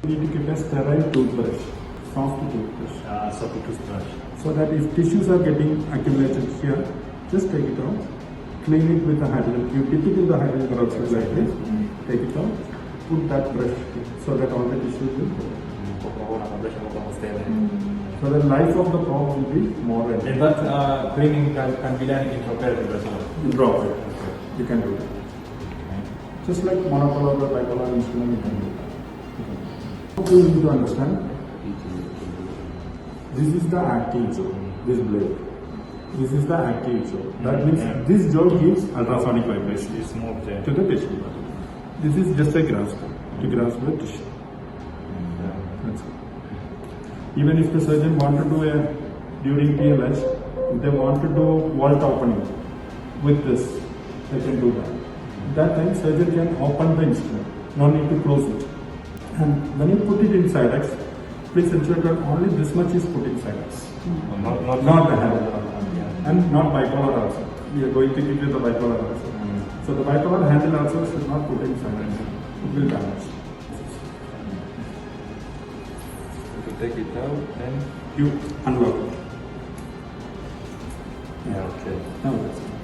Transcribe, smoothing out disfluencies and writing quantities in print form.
You need to keep a sterile toothbrush, soft toothbrush. Soft toothbrush. So that if tissues are getting accumulated here, just take it out, clean it with the hydrogen. You dip it in the hydrogen peroxide like this, take it out, put that brush here, so that all the tissues will go. So the life of the paw will be more and And that cleaning can be done intraoperative as well. drop it. You can do that. Just like monopolar or bipolar instrument, you can do that. You need to understand. This is the active jaw, this blade. This is the active jaw. That means this jaw gives ultrasonic vibration It's more to the tissue. This is just a grasp to grasp the tissue. That's it. Even if the surgeon want to do during TLH, if they want to do vault opening with this, they can do that. That time surgeon can open the instrument, no need to close it. And when you put it inside X, please ensure that only this much is put inside X. Not the hand. And not bipolar also. We are going to give you the bipolar also. So the bipolar handle also should not put inside X. It will damage. Take it out and You unlock it. yeah, okay. Now that's it.